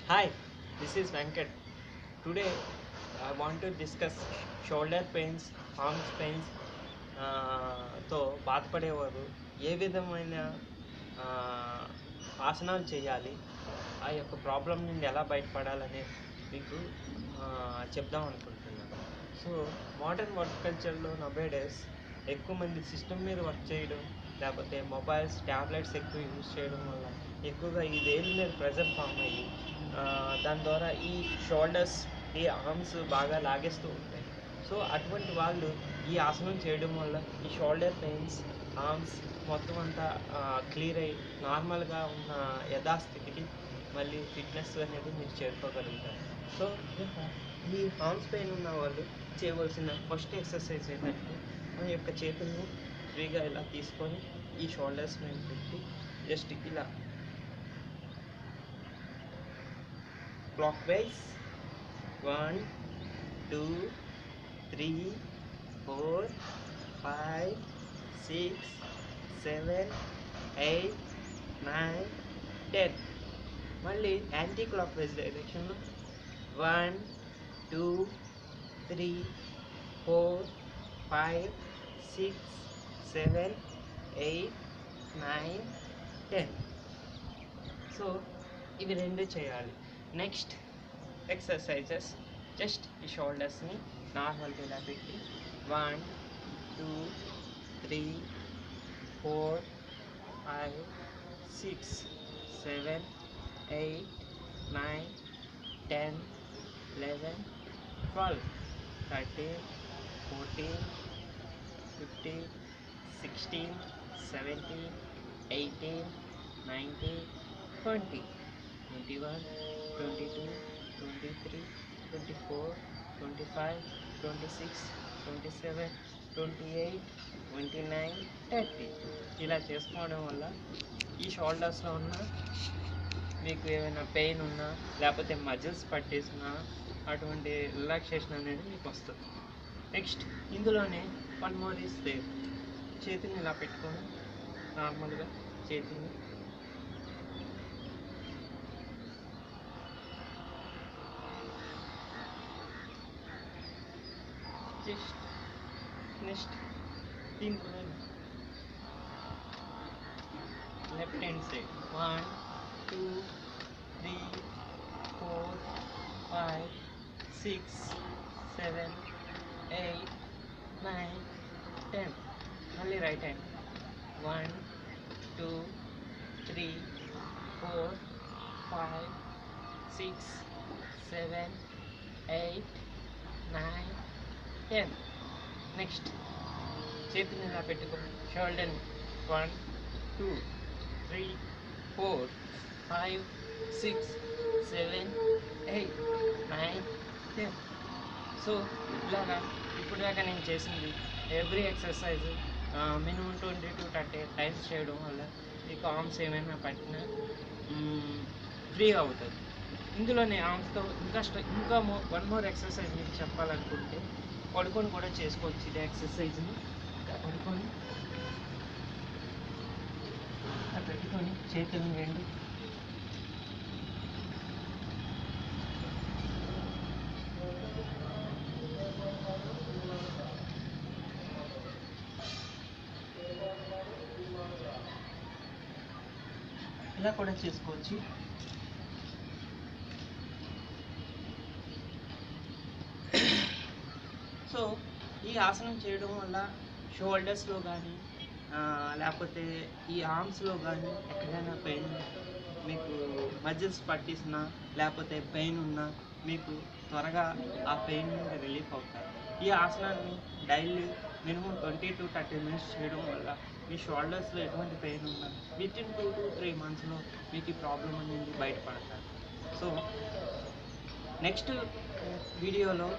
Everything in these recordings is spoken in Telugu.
Hi, this is Venkat. Today I want to discuss shoulder pains, arms pains తో బాధపడేవారు ఏ విధమైన ఆ, ఆసనాలు చేయాలి, ఆ యొక్క ప్రాబ్లం నుండి ఎలా బయటపడాలని మీకు చెప్దాం అనుకుంటున్నాను. సో మోడర్న్ వర్క్ కల్చర్లో నవేడేస్ ఎక్కువ మంది సిస్టమ్ మీద వర్క్ చేయడం, లేకపోతే మొబైల్స్, ట్యాబ్లెట్స్ ఎక్కువ యూజ్ చేయడం వల్ల ఎక్కువగా ఈ వేలు మీద ప్రెజర్ ఫామ్ అయ్యి దాని ద్వారా ఈ షోల్డర్స్, ఈ ఆర్మ్స్ బాగా లాగేస్తూ ఉంటాయి. సో అటువంటి వాళ్ళు ఈ ఆసనం చేయడం వల్ల ఈ షోల్డర్ పెయిన్స్, ఆర్మ్స్ మొత్తం అంతా క్లియర్ అయ్యి నార్మల్గా ఉన్న యథాస్థితికి మళ్ళీ ఫిట్నెస్ అనేది మీరు చేరుకోగలుగుతారు. సో ఈ ఆర్మ్స్ పెయిన్ ఉన్న వాళ్ళు చేయవలసిన ఫస్ట్ ఎక్సర్సైజ్ ఏంటంటే మన యొక్క చేతుల్ని ఫ్రీగా ఇలా తీసుకొని ఈ షోల్డర్స్ మీద పెట్టి జస్ట్ ఇలా క్లాక్ వైజ్ 1 2 3 4 5 6 7 8 9 10 మళ్ళీ యాంటీ క్లాక్ వైజ్ డైరెక్షన్లో 1 2 3 4 5 6 7 8 9 10. సో ఇవి రెండు చేయాలి. నెక్స్ట్ ఎక్సర్సైజెస్ జస్ట్ ఈ షోల్డర్స్ని నార్మల్గా ఇలా పెట్టి 1 2 3 4 5 6 7 8 9 10 11 12 13 14 15 16 17 18 19 20 21 22 23 24 25 26 27 28 29 30 ఇలా చేసుకోవడం వల్ల ఈ షోల్డర్స్లో ఉన్న మీకు ఏమైనా పెయిన్ ఉన్నా, లేకపోతే మజిల్స్ పట్టేసినా అటువంటి రిలాక్సేషన్ అనేది మీకు వస్తుంది. నెక్స్ట్ ఇందులోనే వన్ మోర్ ఈస్ దేర్. చేతిని ఇలా పెట్టుకొని నార్మల్గా చేతిని జస్ట్ నెక్స్ట్ దీంట్లో లెఫ్ట్ హ్యాండ్ సైడ్ 1 2 3 4 5 6 7 8 9 10 మళ్ళీ రైట్ హ్యాండ్ 1 2 3 4 5 6 7 8 9 10. నెక్స్ట్ చేతిని ఇలా పెట్టుకొని షోల్డర్ని 1 2 3 4 5 6 7 8 9 10. సో ఇలాగా ఇప్పుడు దాకా నేను చేసింది every exercise minimum 20 to 30 times చేయడం వల్ల మీకు ఆర్మ్స్ ఏమైనా పట్టినా ఫ్రీగా అవుతుంది. ఇందులోనే ఆర్మ్స్తో ఇంకా వన్ మోర్ ఎక్సర్సైజ్ మీకు చెప్పాలనుకుంటే పడుకొని కూడా చేసుకోవచ్చు. ఇదే ఎక్సర్సైజ్ని పడుకొని పెట్టుకొని చేతులను రెండు ఇలా కూడా చేసుకోవచ్చు. సో ఈ ఆసనం చేయడం వల్ల షోల్డర్స్లో కానీ లేకపోతే ఈ ఆర్మ్స్లో కానీ ఎక్కడైనా పెయిన్, మీకు మజిల్స్ పట్టేసినా లేకపోతే పెయిన్ ఉన్నా మీకు త్వరగా ఆ పెయిన్ నుండి రిలీఫ్ అవుతారు. ఈ ఆసనాన్ని డైలీ మినిమం 20 to 30 మినిట్స్ చేయడం వల్ల మీ షోల్డర్స్లో ఎటువంటి పెయిన్ ఉన్నా వితిన్ 2 to 3 monthsలో మీకు ఈ ప్రాబ్లం అనేది బయటపడతారు. సో నెక్స్ట్ వీడియోలో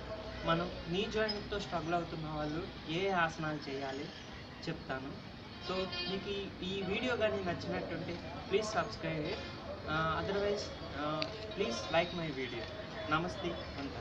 మనం నీ జాయింట్తో స్ట్రగుల్ అవుతున్న వాళ్ళు ఏ ఆసనాలు చేయాలి చెప్తాను. సో మీకు ఈ వీడియో కానీ నచ్చినట్టుంటే please subscribe it, otherwise please like my video. నమస్తే అంతా.